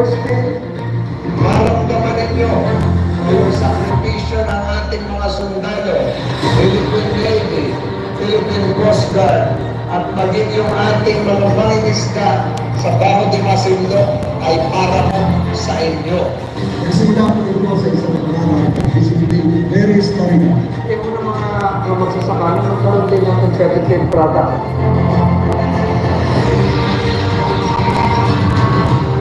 Spirit, maramdaman ninyo yung sakripisyo ng ating mga sundalo, Philippine Navy, Philippine Coast Guard, at maging yung ating mga mangingisda sa bawat dimasindo ay para sa inyo. Kasi dapat ito sa isang pagkakaroon, is very historical. Yung mga magsasaka, magkaroon din ng competitive product.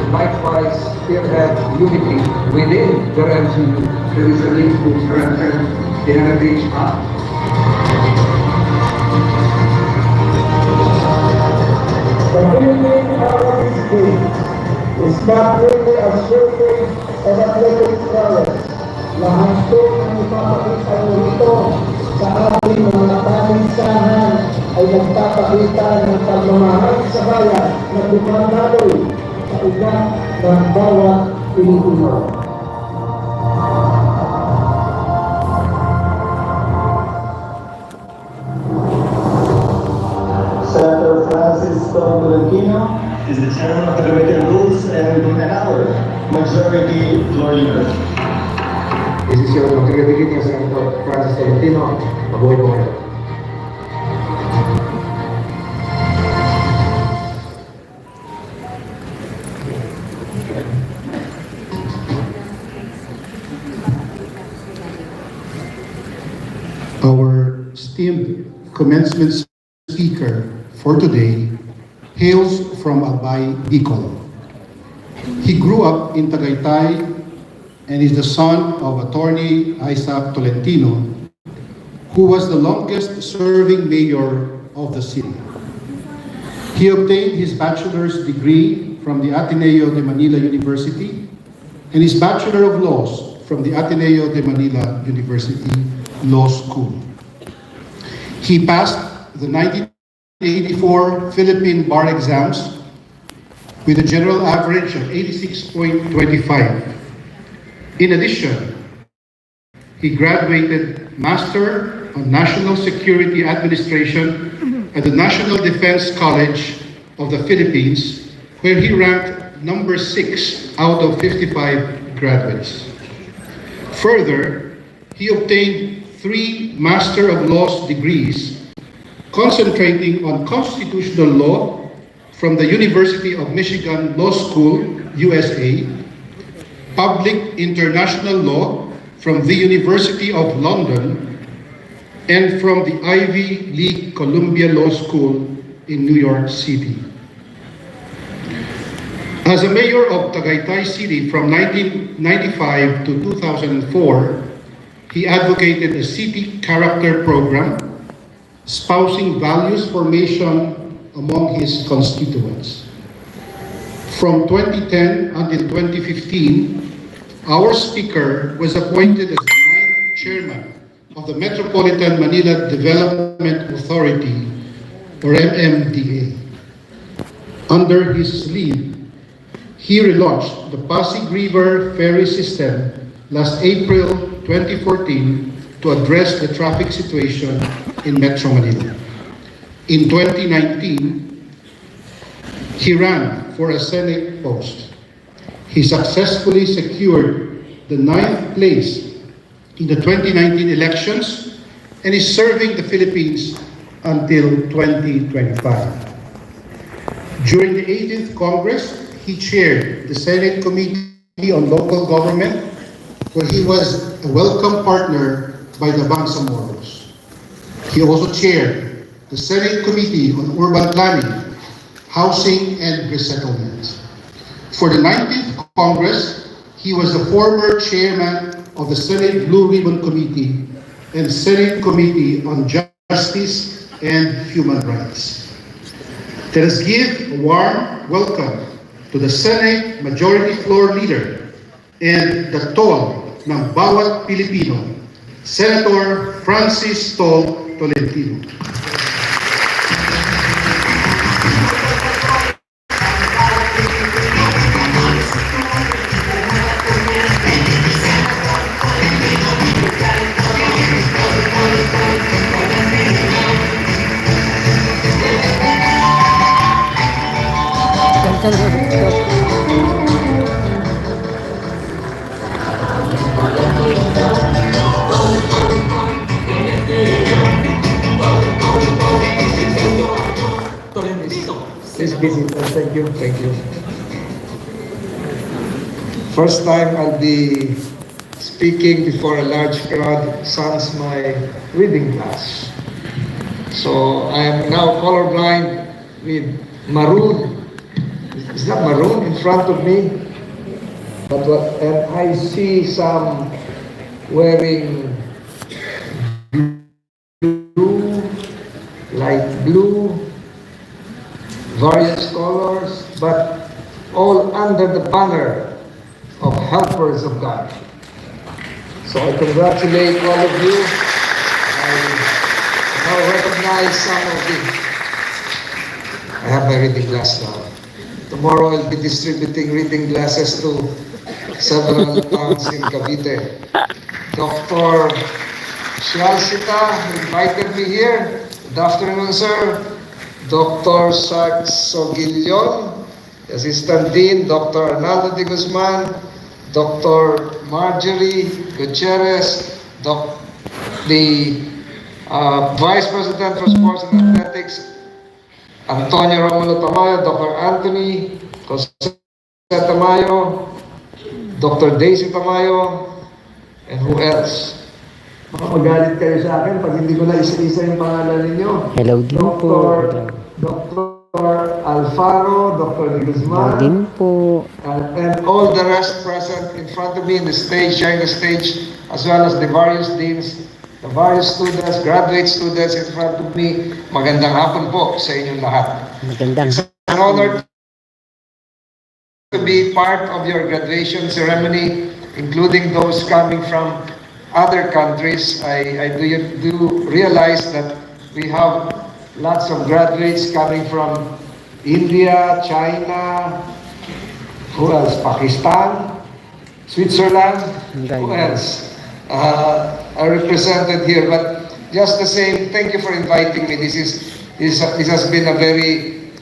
Likewise, spearhead unity within the MCU. There is a need to strengthen the heritage path. The Philippine Army Day is not merely a showcase of athletic prowess. Lahantong ang ipapakita nito sa ating mga paminsahan ay nagpapakita ng pagmamahal sa bayan na dumadadoy sa ugat ng bawat Pilipino. Senator Francis Tolentino is the chairman of the Committee on Rules and our majority floor leader. Desisyon ng Committee ni Senator Francis Tolentino, mabuhay po kayo. Our esteemed commencement speaker for today hails from Albay, Bicol. He grew up in Tagaytay and is the son of attorney Isaac Tolentino, who was the longest serving mayor of the city. He obtained his bachelor's degree from the Ateneo de Manila University and his Bachelor of Laws from the Ateneo de Manila University Law School. He passed the 1984 Philippine bar exams with a general average of 86.25. In addition, he graduated Master of National Security Administration at the National Defense College of the Philippines, where he ranked number 6 out of 55 graduates. Further, he obtained 3 Master of Laws degrees, concentrating on constitutional law from the University of Michigan Law School, USA, Public International Law from the University of London, and from the Ivy League Columbia Law School in New York City. As a mayor of Tagaytay City from 1995 to 2004, he advocated a city character program, espousing values formation among his constituents. From 2010 until 2015, our speaker was appointed as the 9th chairman of the Metropolitan Manila Development Authority, or MMDA. Under his lead, he relaunched the Pasig River Ferry System last April 2014 to address the traffic situation in Metro Manila. In 2019, he ran for a Senate post. He successfully secured the 9th place in the 2019 elections and is serving the Philippines until 2025. During the 18th Congress, he chaired the Senate Committee on Local Government, where he was a welcome partner by the Bangsamoros. He also chaired the Senate Committee on Urban Planning, Housing and Resettlement. For the 19th Congress, he was the former chairman of the Senate Blue Ribbon Committee and Senate Committee on Justice and Human Rights. Let us give a warm welcome to the Senate Majority Floor Leader and the tol ng bawat Pilipino, Senator Francis Tolentino. Please be seated. Thank you. Thank you. First time I'll be speaking before a large crowd sans my reading class. So I am now colorblind with maroon. Is that maroon in front of me? And I see some wearing blue, light blue, various colors, but all under the banner of helpers of God. So I congratulate all of you. I now recognize some of you. I have my reading glass now. Tomorrow I'll be distributing reading glasses to several towns in Cavite. Dr. Shalsita invited me here. Good afternoon, sir. Dr. Sogilyon, Assistant Dean, Dr. Arnaldo de Guzman, Dr. Marjorie Gutierrez, the Vice President for Sports and Athletics, Antonio Romulo Tamayo, Dr. Anthony Jose Tamayo, Dr. Daisy Tamayo, and who else? Magalit kayo sa akin pag hindi ko na isa-isa yung pangalan ninyo. Hello din po. Dr. Alfaro, Dr. De Guzman, Din po. and all the rest present in front of me in the stage, sharing the stage, as well as the various deans, the various students, graduate students in front of me. Magandang hapon po sa inyong lahat. Magandang It's an honor to be part of your graduation ceremony, including those coming from other countries. I do realize that we have lots of graduates coming from India, China, who else? Pakistan, Switzerland, who else? Are represented here. But just the same, thank you for inviting me. This has been a very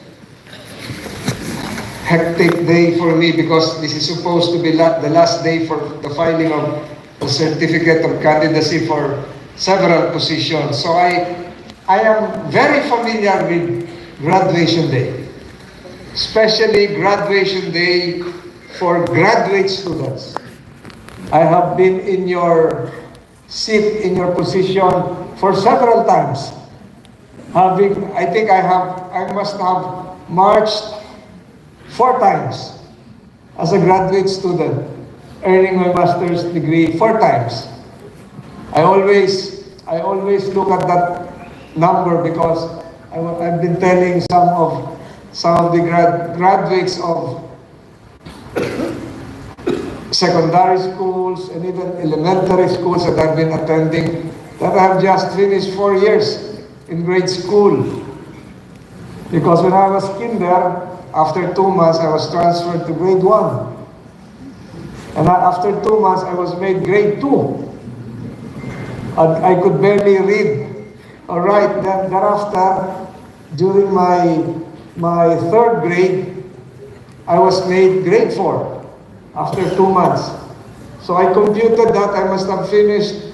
hectic day for me because this is supposed to be the last day for the filing of the certificate of candidacy for several positions. So I am very familiar with graduation day, especially graduation day for graduate students. I have been in your seat, in your position for several times. I must have marched 4 times as a graduate student, earning my master's degree 4 times. I always look at that number because I've been telling some of the graduates of secondary schools and even elementary schools that I've been attending that I have just finished 4 years in grade school. Because when I was kinder, after 2 months I was transferred to grade 1. And after 2 months I was made grade 2. And I could barely read or write. Then thereafter, during my 3rd grade, I was made grade 4 after 2 months. So I computed that I must have finished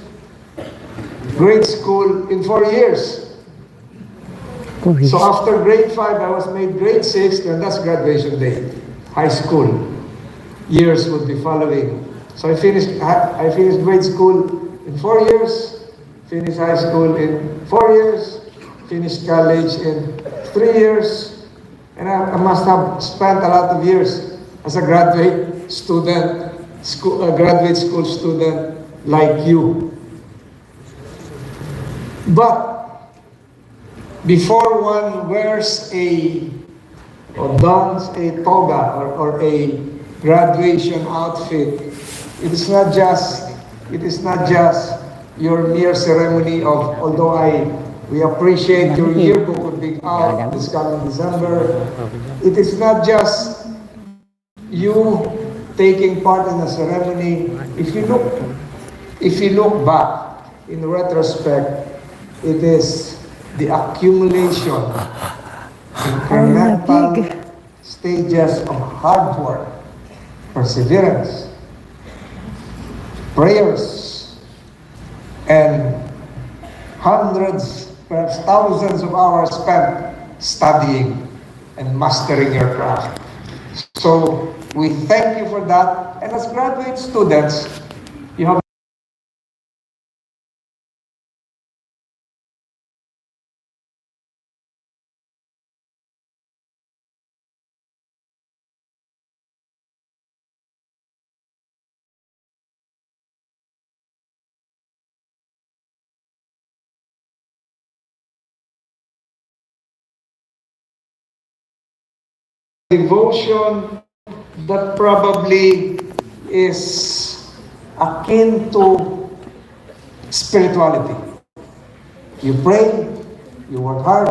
grade school in 4 years. So after grade 5, I was made grade 6, then that's graduation day, high school. Years would be following. So I finished grade school in 4 years, finished high school in 4 years, finished college in 3 years, and I must have spent a lot of years as a graduate student, graduate school student like you. But before one wears or dons a toga or a graduation outfit, it is not just your mere ceremony of, although we appreciate your yearbook will be out this coming December, it is not just you taking part in a ceremony. If you look back in retrospect, it is the accumulation, incremental stages of hard work, perseverance, prayers, and hundreds, perhaps thousands of hours spent studying and mastering your craft. So we thank you for that. And as graduate students, you have devotion that probably is akin to spirituality. You pray, you work hard,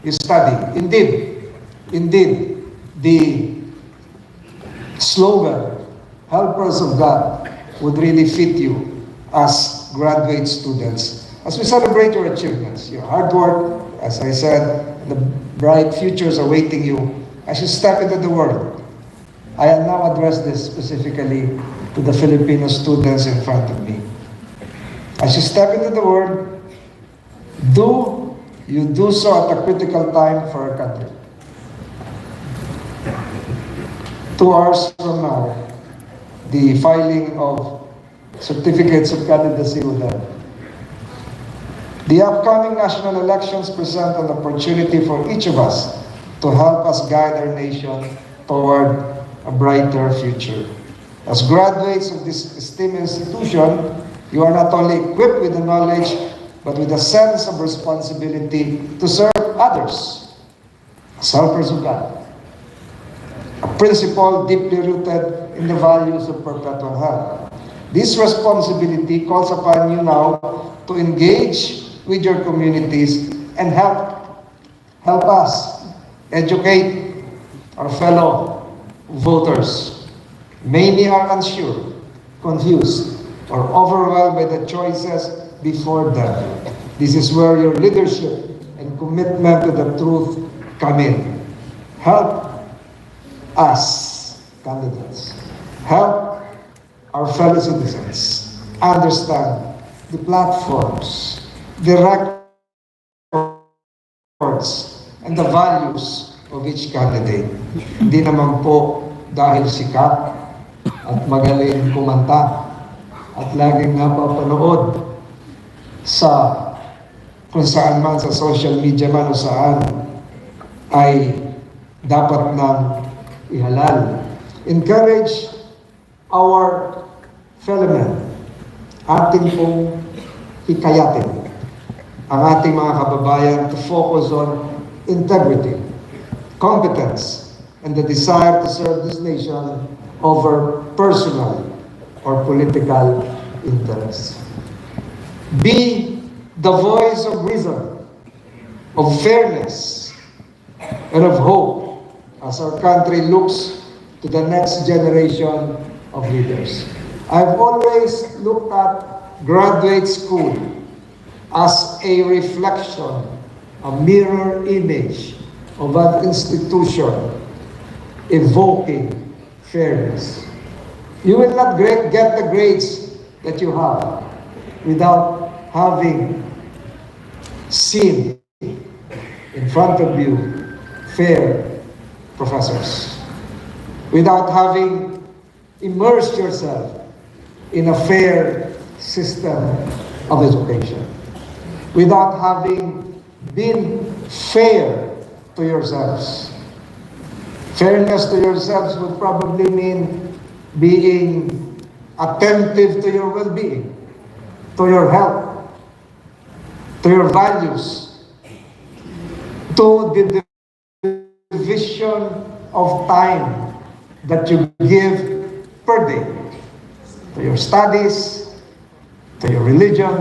you study. Indeed, the slogan, helpers of God, would really fit you as graduate students. As we celebrate your achievements, your hard work, as I said, the bright futures awaiting you as you step into the world. I now address this specifically to the Filipino students in front of me. As you step into the world, you do so at a critical time for our country. 2 hours from now, the filing of certificates of candidacy will end. The upcoming national elections present an opportunity for each of us to help us guide our nation toward a brighter future. As graduates of this esteemed institution, you are not only equipped with the knowledge, but with a sense of responsibility to serve others as helpers of God. A principle deeply rooted in the values of Pertual Helpe. This responsibility calls upon you now to engage with your communities and help us educate our fellow voters. Many are unsure, confused, or overwhelmed by the choices before them. This is where your leadership and commitment to the truth come in. Help us, candidates. Help our fellow citizens understand the platforms, the records, and the values of each candidate. Hindi naman po dahil sikat at magaling kumanta at laging napapanood sa kung saan man sa social media man o saan ay dapat nang ihalal. Encourage our fellow men. Ating pong hikayatin ang ating mga kababayan to focus on integrity, competence, and the desire to serve this nation over personal or political interests. Be the voice of reason, of fairness, and of hope as our country looks to the next generation of leaders. I've always looked at graduate school as a reflection, a mirror image of an institution evoking fairness. You will not get the grades that you have without having seen in front of you fair professors, without having immersed yourself in a fair system of education, without having been fair to yourselves. Fairness to yourselves would probably mean being attentive to your well-being, to your health, to your values, to the division of time that you give per day, to your studies, to your religion,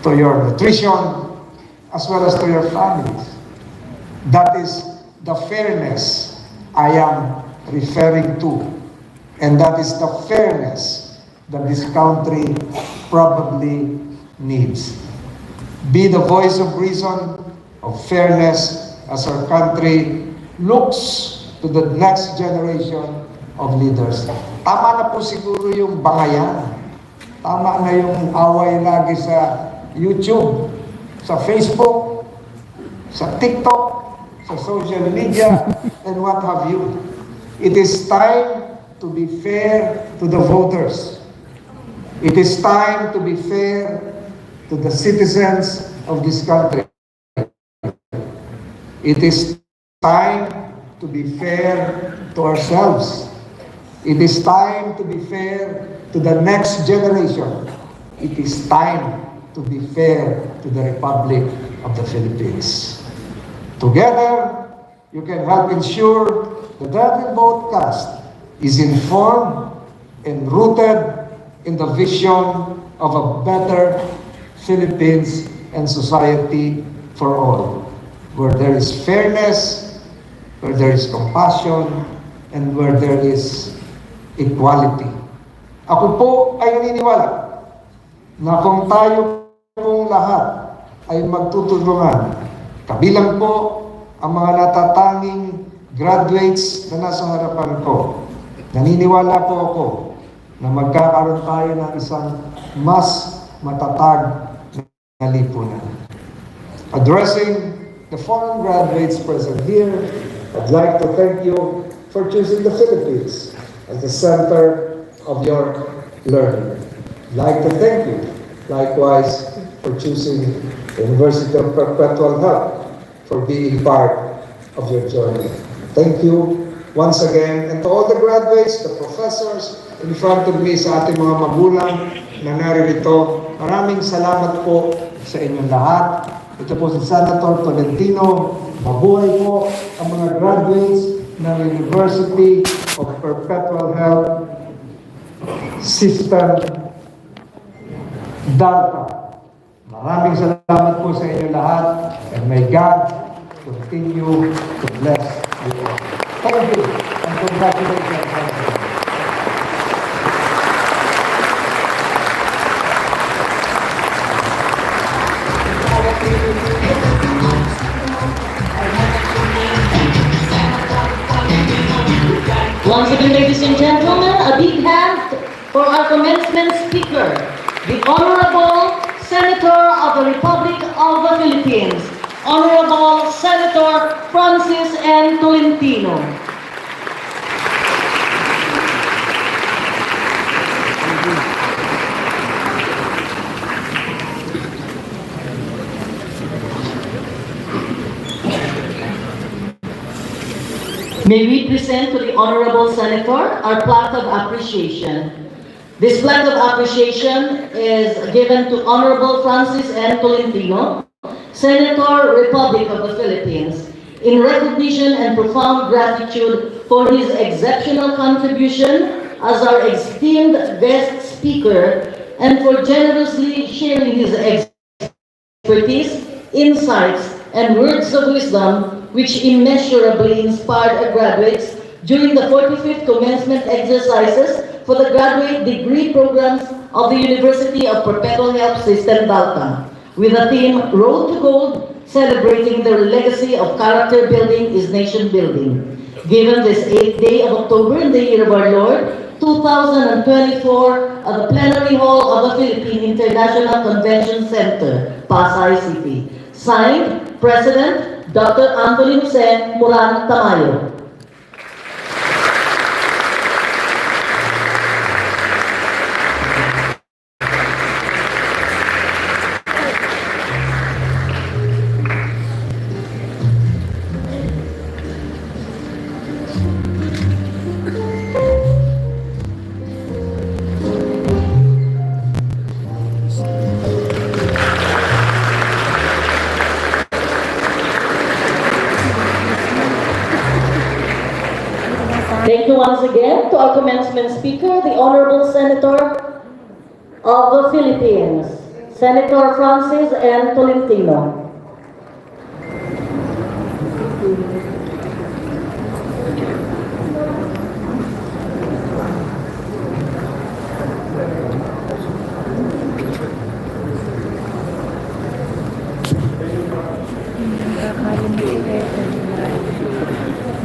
to your nutrition, as well as to your families. That is the fairness I am referring to. And that is the fairness that this country probably needs. Be the voice of reason, of fairness, as our country looks to the next generation of leaders. Tama na po siguro yung bangayan. Tama na yung away lagi sa YouTube, sa Facebook, sa TikTok, sa social media, and what have you. It is time to be fair to the voters. It is time to be fair to the citizens of this country. It is time to be fair to ourselves. It is time to be fair to the next generation. It is time to be fair to the Republic of the Philippines. Together, you can help ensure that every vote cast is informed and rooted in the vision of a better Philippines and society for all, where there is fairness, where there is compassion, and where there is equality. Ako po ay naniniwala na kung tayo pong lahat ay magtutulungan, kabilang po ang mga natatanging graduates na nasa harapan ko, naniniwala po ako na magkakaroon tayo ng isang mas matatag na lipunan. Addressing the foreign graduates present here, I'd like to thank you for choosing the Philippines as the center of your learning. I'd like to thank you, likewise, for choosing the University of Pertual Helpe for being part of your journey. Thank you once again, and to all the graduates, the professors, in front of me, sa ating mga magulang na naririto, maraming salamat po sa inyong lahat. Ito po si Senator Tolentino. Mabuhay po ang mga graduates ng University of Perpetual Health System Dalta. Maraming salamat po sa inyo lahat, and may God continue to bless you all. Thank you, and congratulations. Once again, ladies and gentlemen, a big hand for our commencement speaker, the Honorable Senator of the Republic of the Philippines, Honorable Senator Francis N. Tolentino. May we present to the Honorable Senator our plaque of appreciation. This plaque of appreciation is given to Honorable Francis N. Tolentino, Senator, Republic of the Philippines, in recognition and profound gratitude for his exceptional contribution as our esteemed guest speaker and for generously sharing his expertise, insights, and words of wisdom which immeasurably inspired our graduates during the 45th commencement exercises for the graduate degree programs of the University of Perpetual Health System Dalta, with the theme Road to Gold, celebrating their legacy of character building is nation building. Given this 8th day of October in the year of our Lord, 2024, at the Plenary Hall of the Philippine International Convention Center, Pasay City. Signed, President Dr. Anthony Jose Moran Tamayo. Thank you once again to our commencement speaker, the Honorable Senator of the Philippines, Senator Francis N. Tolentino.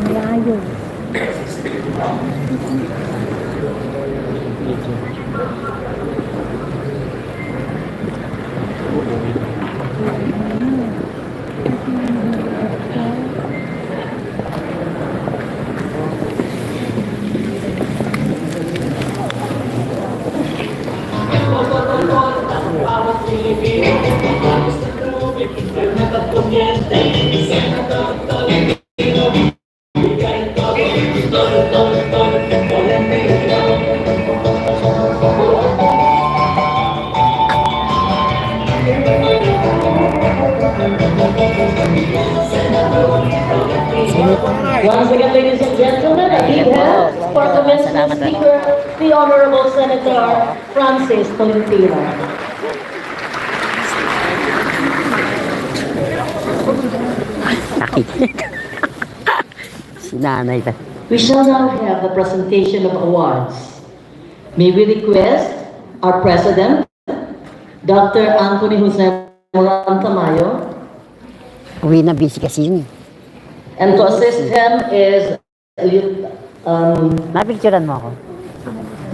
Malayo. Once again, ladies and gentlemen, a big hand for commencement speaker, the Honorable Senator Francis Tolentino. Si nanay ba? We shall now have the presentation of awards. May we request our President, Dr. Anthony Jose Tamayo, Uwi na, busy kasi yun. and to assist him is Mapicturean mo ako.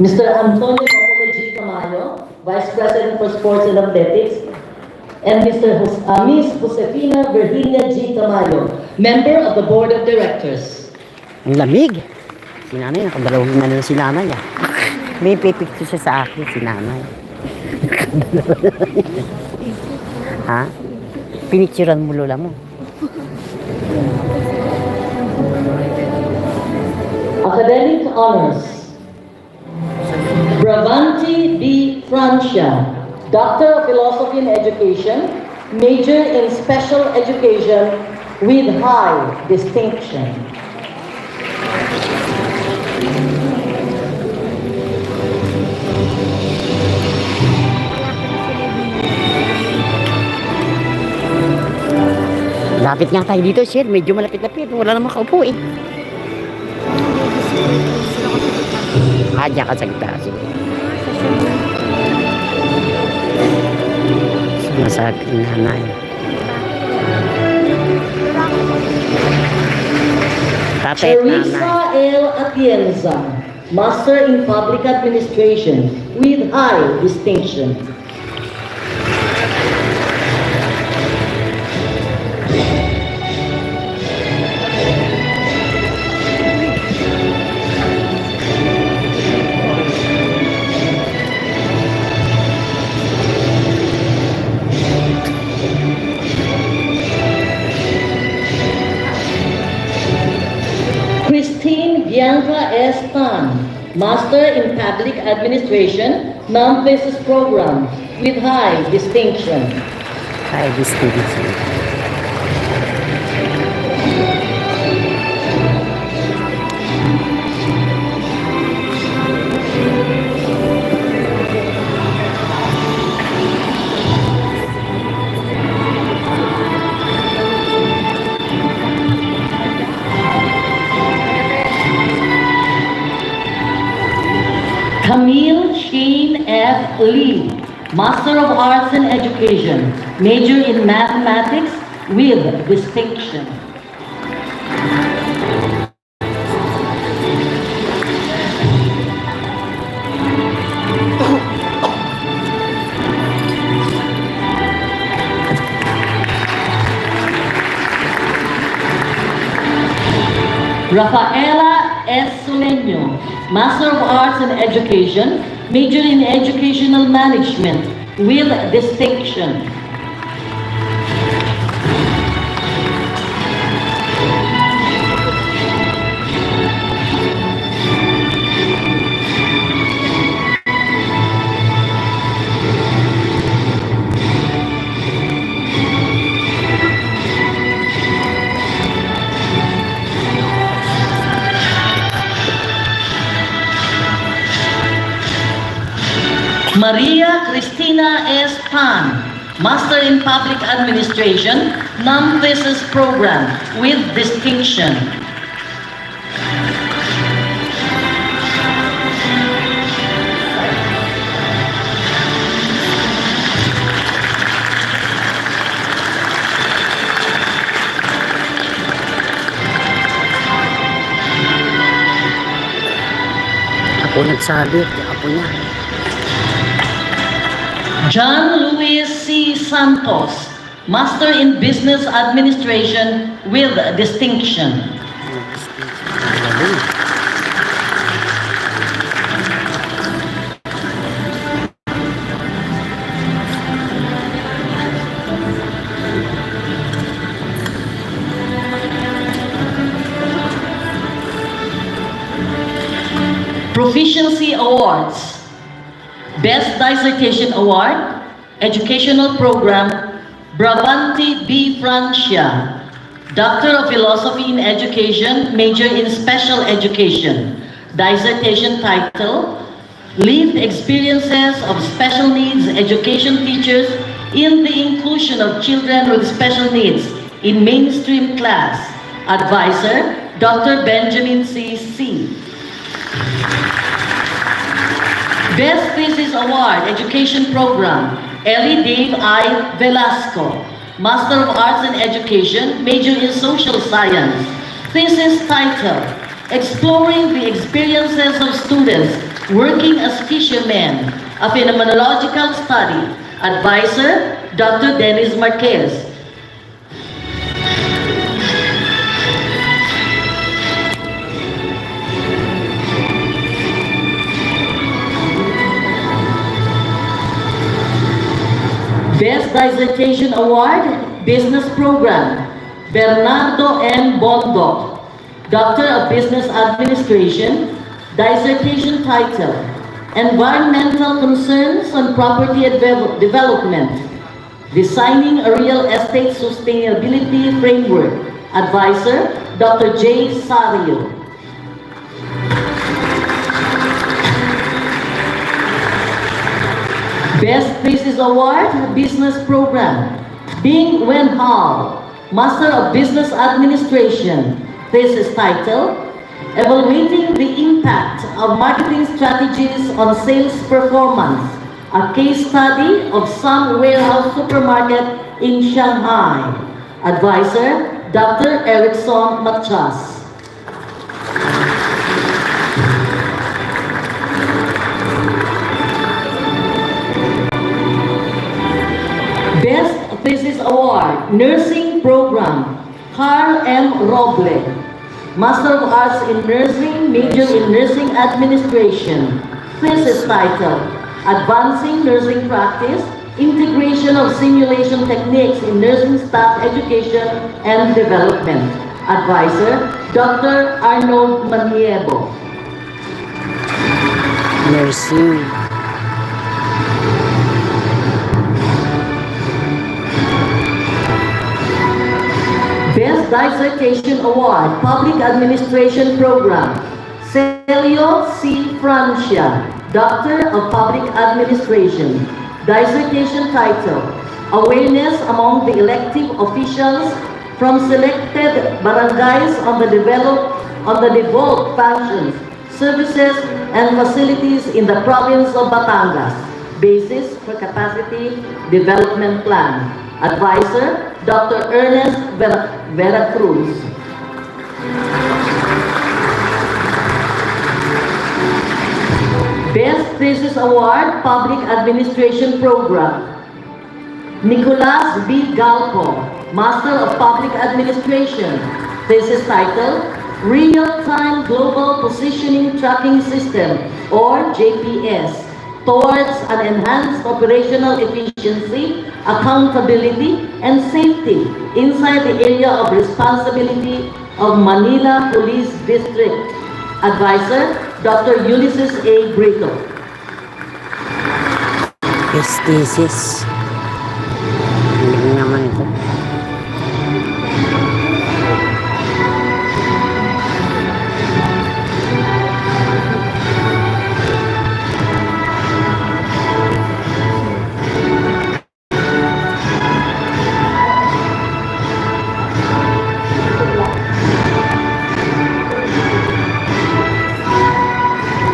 Mr. Antonio G. Tamayo, Vice President for Sports and Athletics, and Miss Josefina Virginia G. Tamayo, Member of the Board of Directors. Ang lamig. Si nanay, nakadalawang na si nanay. Ah. May pipicture siya sa akin, si nanay. Ha? Pinicturean mo lola mo. Academic Honors. Bravanti B. Francia, Doctor of Philosophy and Education, Major in Special Education with high distinction. Lapit nga tayo dito, sir. Medyo malapit-lapit. Wala namang kaupo eh. Diyan ka sa gitara. Sige. Sumasabi ng nanay. Tatay at nanay. Teresa L. Atienza, Master in Public Administration with high distinction. Bianca S. Tan, Master in Public Administration, Non-Thesis Program with high distinction. High distinction. Camille Shane F. Lee, Master of Arts in Education, Major in Mathematics with distinction. Rafaela S. Soleño, Master of Arts in Education, Major in Educational Management with distinction. Maria Cristina S. Pan, Master in Public Administration, Non-Thesis Program with distinction. Ako nagsabi, ako niya. John Luis C. Santos, Master in Business Administration with distinction. Proficiency Awards. Best Dissertation Award, Educational Program, Brabanti B. Francia, Doctor of Philosophy in Education, major in Special Education. Dissertation title, Lived Experiences of Special Needs Education Teachers in the Inclusion of Children with Special Needs in Mainstream Class. Advisor, Dr. Benjamin C. Best Thesis Award, Education Program, Ellie Dave I. Velasco, Master of Arts in Education, major in Social Science. Thesis title, Exploring the Experiences of Students Working as Fishermen, a Phenomenological Study. Advisor, Dr. Dennis Marquez. Best Dissertation Award, Business Program, Bernardo N. Bondo, Doctor of Business Administration, dissertation title, Environmental Concerns on Property Development, Designing a Real Estate Sustainability Framework. Advisor, Dr. J. Sario. Best Thesis Award, Business Program, Bing Wen Hao, Master of Business Administration. Thesis title, Evaluating the Impact of Marketing Strategies on Sales Performance, a case study of some warehouse supermarket in Shanghai. Advisor, Dr. Erickson Machas. Best Thesis Award, Nursing Program, Carl M. Roble, Master of Arts in Nursing, major in Nursing Administration. Thesis title, Advancing Nursing Practice, Integration of Simulation Techniques in Nursing Staff Education and Development. Advisor, Dr. Arnold Maniebo. Nursing. Best Dissertation Award, Public Administration Program, Celio C. Francia, Doctor of Public Administration. Dissertation title, Awareness Among the Elective Officials from Selected Barangays on the devolved functions, services, and facilities in the province of Batangas. Basis for Capacity Development Plan. Advisor, Dr. Ernest Veracruz. Best Thesis Award, Public Administration Program, Nicolas B. Galpo, Master of Public Administration. Thesis title, Real-Time Global Positioning Tracking System, or JPS, towards an enhanced operational efficiency, accountability, and safety inside the area of responsibility of Manila Police District. Advisor, Dr. Ulysses A. Brito. Thesis. Hindi naman ito.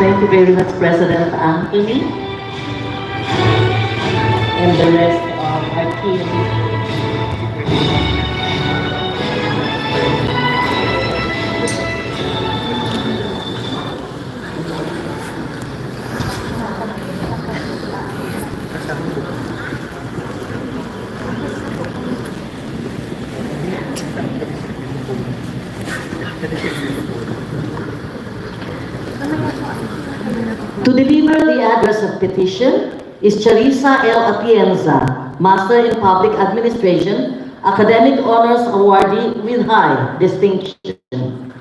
Thank you very much, President Anthony, and the rest of our team. To deliver the address of petition is Charissa L. Atienza, Master in Public Administration, Academic Honors Awardee with high distinction.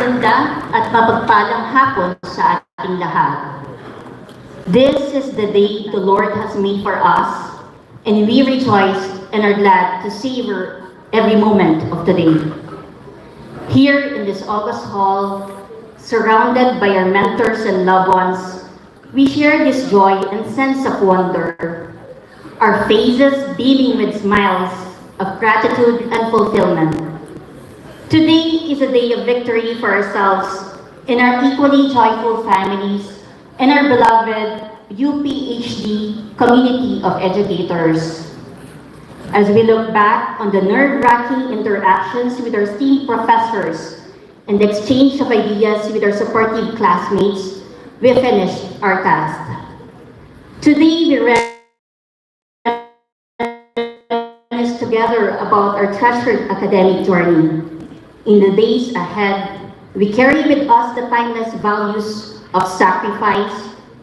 maganda at mapagpalang hapon sa ating lahat. This is the day the Lord has made for us, and we rejoice and are glad to savor every moment of the day. Here in this August Hall, surrounded by our mentors and loved ones, we share this joy and sense of wonder, our faces beaming with smiles of gratitude and fulfillment. Today is a day of victory for ourselves and our equally joyful families and our beloved UPHD community of educators. As we look back on the nerve-wracking interactions with our esteemed professors and the exchange of ideas with our supportive classmates, we finished our task. Today we reminisce together about our treasured academic journey. In the days ahead, we carry with us the timeless values of sacrifice,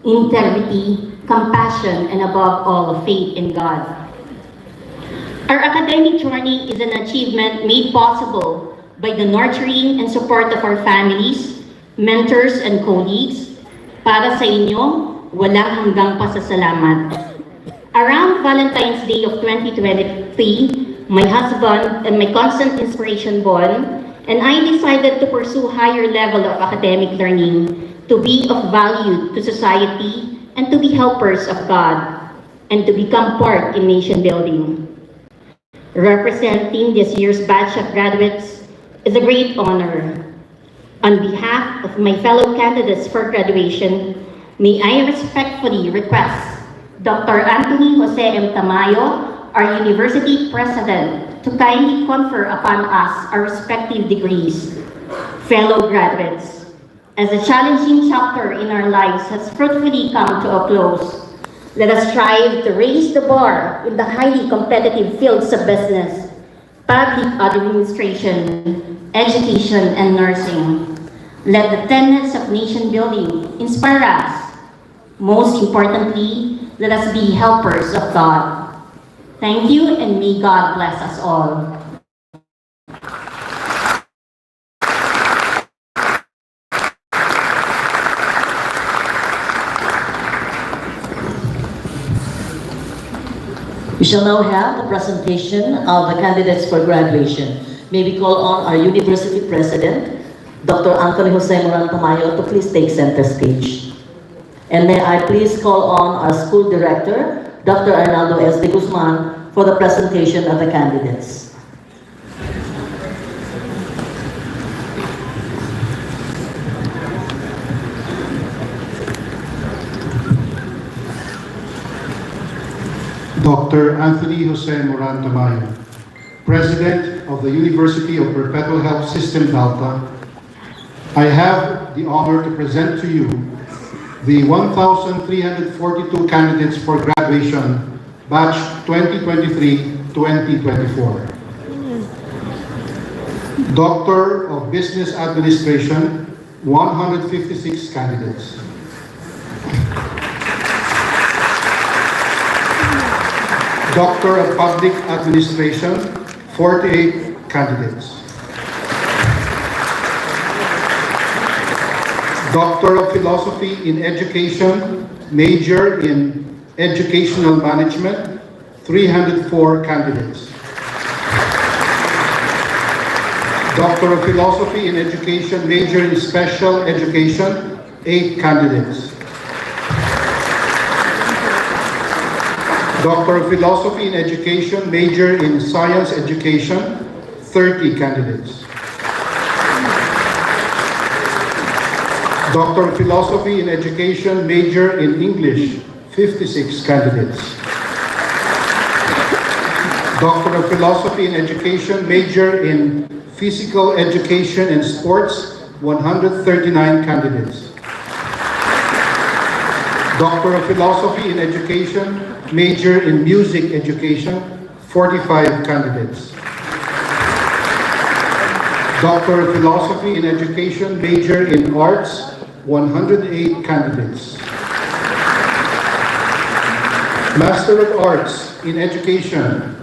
integrity, compassion, and above all, faith in God. Our academic journey is an achievement made possible by the nurturing and support of our families, mentors, and colleagues. Para sa inyo, walang hanggang pasasalamat. Around Valentine's Day of 2023, my husband and my constant inspiration Bon and I decided to pursue higher level of academic learning to be of value to society and to be helpers of God and to become part in nation building. Representing this year's batch of graduates is a great honor. On behalf of my fellow candidates for graduation, may I respectfully request Dr. Anthony Jose M. Tamayo, our University President, to kindly confer upon us our respective degrees. Fellow graduates, as a challenging chapter in our lives has fruitfully come to a close, let us strive to raise the bar in the highly competitive fields of business, public administration, education, and nursing. Let the tenets of nation building inspire us. Most importantly, let us be helpers of God. Thank you, and may God bless us all. We shall now have the presentation of the candidates for graduation. May we call on our University President, Dr. Anthony Jose Moran Tamayo, to please take center stage. And may I please call on our School Director, Dr. Arnaldo S. de Guzman, for the presentation of the candidates. Dr. Anthony Jose Moran Tamayo, President of the University of Perpetual Health System Dalta, I have the honor to present to you the 1,342 candidates for graduation, batch 2023-2024. Doctor of Business Administration, 156 candidates. Doctor of Public Administration, 48 candidates. Doctor of Philosophy in Education, major in Educational Management, 304 candidates. Doctor of Philosophy in Education, major in Special Education, 8 candidates. Doctor of Philosophy in Education, major in Science Education, 30 candidates. Doctor of Philosophy in Education, major in English, 56 candidates. Doctor of Philosophy in Education, major in Physical Education and Sports, 139 candidates. Doctor of Philosophy in Education, major in Music Education, 45 candidates. Doctor of Philosophy in Education, major in Arts, 108 candidates. Master of Arts in Education,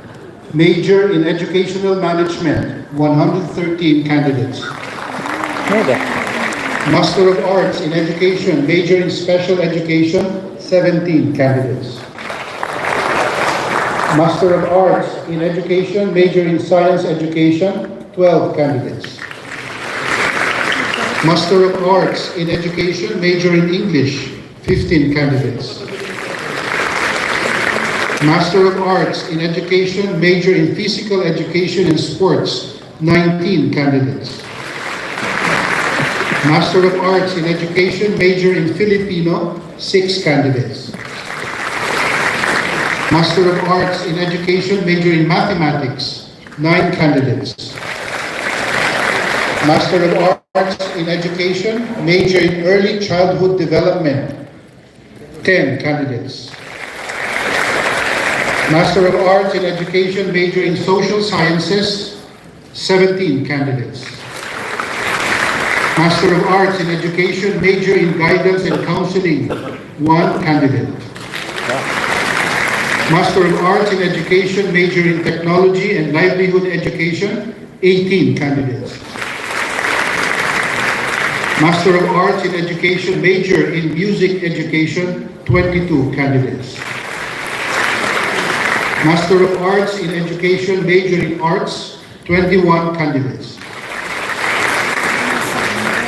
major in Educational Management, 113 candidates. Master of Arts in Education, major in Special Education, 17 candidates. Master of Arts in Education, major in Science Education, 12 candidates. Master of Arts in Education, major in English, 15 candidates. Master of Arts in Education, major in Physical Education and Sports, 19 candidates. Master of Arts in Education, major in Filipino, 6 candidates. Master of Arts in Education, major in Mathematics, 9 candidates. Master of Arts in Education, major in Early Childhood Development, 10 candidates. Master of Arts in Education, major in Social Sciences, 17 candidates. Master of Arts in Education, major in Guidance and Counseling, 1 candidate. Master of Arts in Education, major in Technology and Livelihood Education, 18 candidates. Master of Arts in Education, major in Music Education, 22 candidates. Master of Arts in Education, major in Arts, 21 candidates.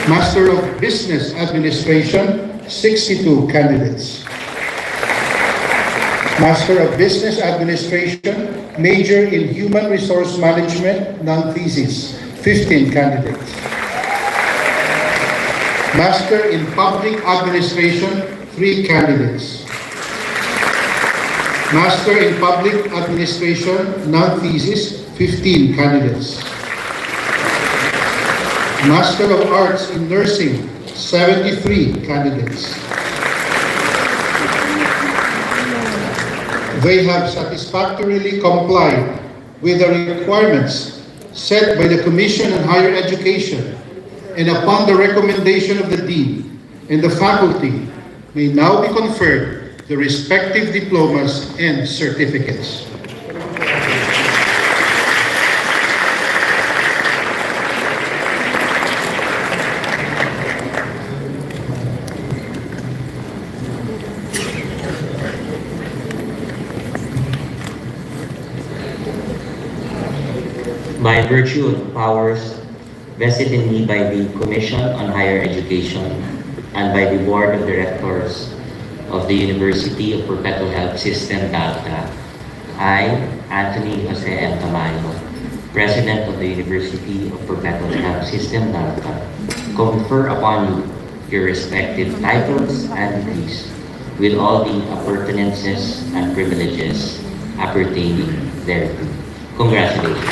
Master of Business Administration, 62 candidates. Master of Business Administration, major in Human Resource Management, non-thesis, 15 candidates. Master in Public Administration, 3 candidates. Master in Public Administration, non-thesis, 15 candidates. Master of Arts in Nursing, 73 candidates. They have satisfactorily complied with the requirements set by the Commission on Higher Education, and upon the recommendation of the Dean and the faculty, may now be conferred the respective diplomas and certificates. By virtue of the powers vested in me by the Commission on Higher Education and by the Board of Directors of the University of Perpetual Help System, Dalta, I, Anthony Jose M. Tamayo, President of the University of Perpetual Help System, Dalta, confer upon you your respective titles and degrees with all the appurtenances and privileges appertaining thereto. Congratulations.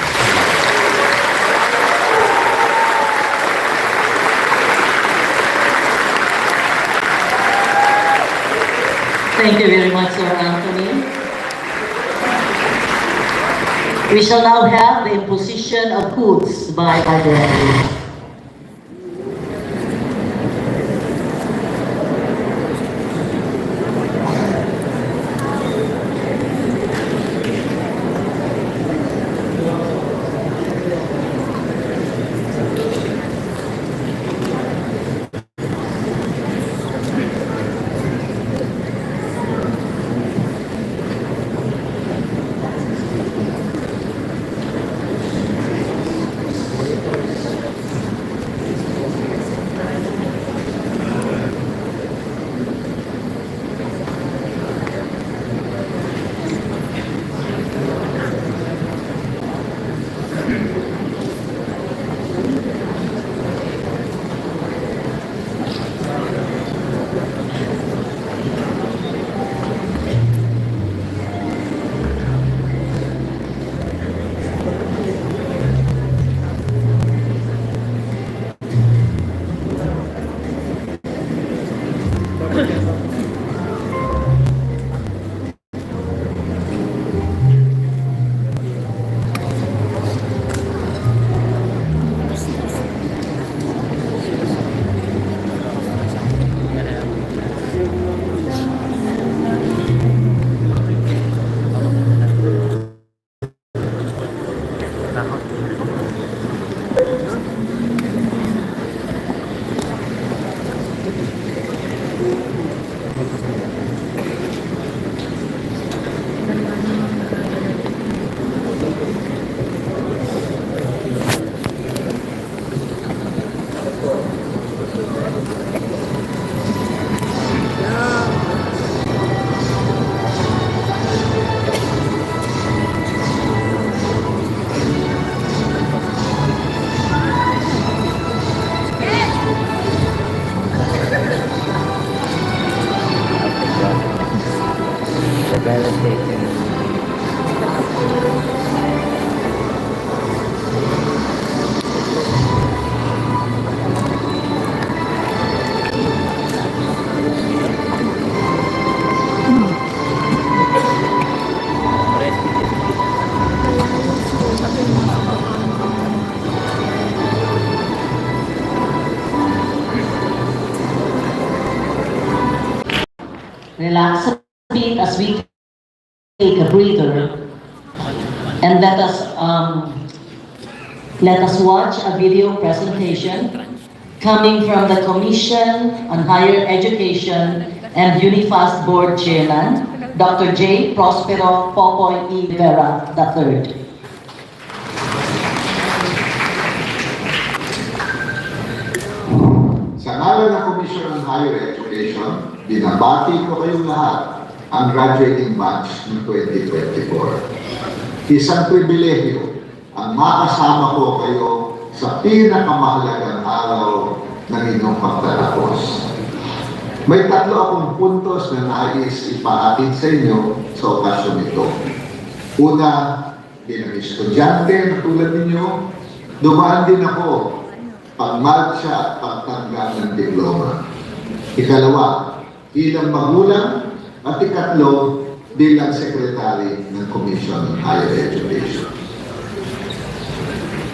Thank you very much, Sir Anthony. We shall now have the imposition of hoods by our director. relax a bit as we take a breather, and let us watch a video presentation coming from the Commission on Higher Education and UNIFAS Board Chairman, Dr. J. Prospero Popoy E. Rivera III. Sa ngalan ng Commission on Higher Education, binabati ko kayong lahat ang graduating batch ng 2024. Isang pribilehyo ang makasama ko kayo sa pinakamahalagang araw ng inyong pagtatapos. May 3 akong puntos na nais ipaatid sa inyo sa okasyon ito. Una, bilang estudyante na tulad ninyo, dumaan din ako pagmarcha at pagtanggap ng diploma. Ikalawa, bilang magulang, at ikatlo, bilang sekretary ng Commission on Higher Education.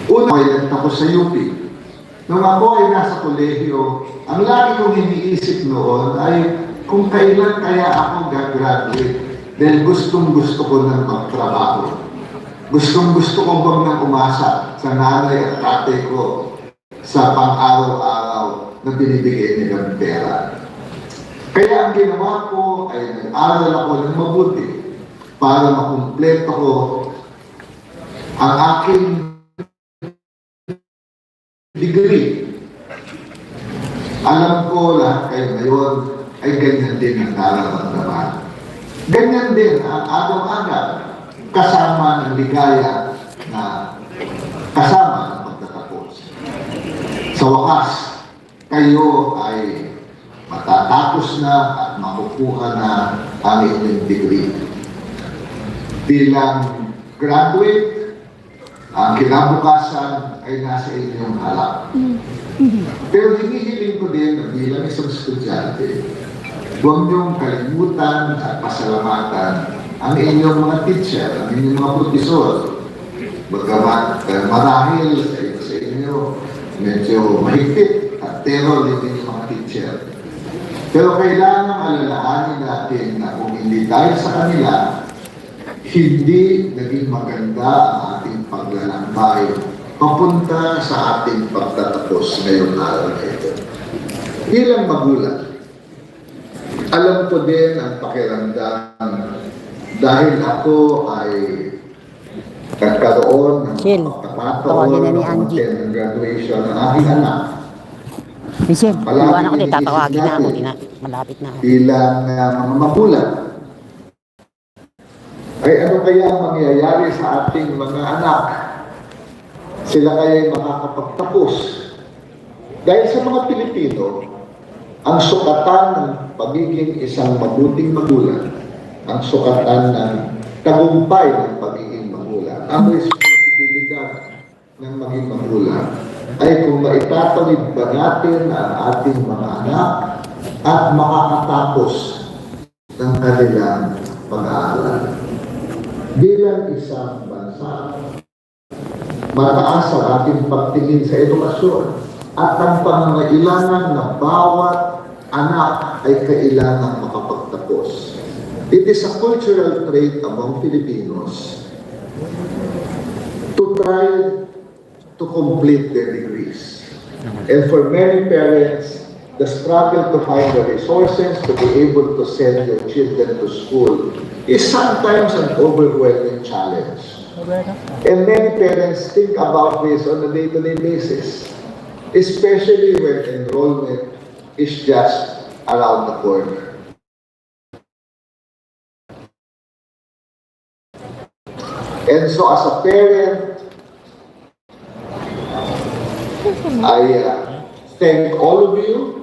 Una, ay nagtapos sa UP. Nung ako ay nasa kolehiyo, ang lagi kong iniisip noon ay kung kailan kaya ako gagraduate dahil gustong-gusto ko ng magtrabaho. Gustong-gusto ko bang nang umasa sa nanay at tatay ko sa pang-araw-araw na binibigay nilang pera. Kaya ang ginawa ko ay nag-aral ako ng mabuti para makumpleto ko ang aking degree. Alam ko lahat kayo ngayon ay ganyan din ang nararamdaman. Ganyan din ang araw-araw kasama ng ligaya na kasama ng pagtatapos. Sa wakas, kayo ay matatapos na at makukuha na ang inyong degree. Bilang graduate, ang kinabukasan ay nasa inyong harap. Pero hinihiling ko din na bilang isang estudyante, huwag niyong kalimutan at pasalamatan ang inyong mga teacher, ang inyong mga profesor. Bagamat marahil sa inyo, medyo mahigpit at terror yung inyong mga teacher. Pero kailangan alalahanin natin na kung hindi dahil sa kanila, hindi naging maganda ang ating paglalakbay papunta sa ating pagtatapos ngayong araw na ito. Bilang magulang, alam ko din ang pakiramdam dahil ako ay nagkaroon ng pagkakataon ng graduation ng aking anak. Michelle, iwan ako din, tatawagin na ako, malapit na ako. Bilang mga magulang, ay ano kaya ang mangyayari sa ating mga anak? Sila kaya makakapagtapos. Dahil sa mga Pilipino, ang sukatan ng pagiging isang mabuting magulang, ang sukatan ng tagumpay ng pagiging magulang, ang responsibilidad ng maging magulang, ay kung maitatawid ba natin ang ating mga anak at makakatapos ng kanilang pag-aaral. Bilang isang bansa, mataas ang ating pagtingin sa edukasyon at ang pangangailangan na bawat anak ay kailangang makapagtapos. It is a cultural trait among Filipinos to try to complete their degrees. And for many parents, the struggle to find the resources to be able to send their children to school is sometimes an overwhelming challenge. And many parents think about this on a day-to-day basis, especially when enrollment is just around the corner. And so as a parent, I thank all of you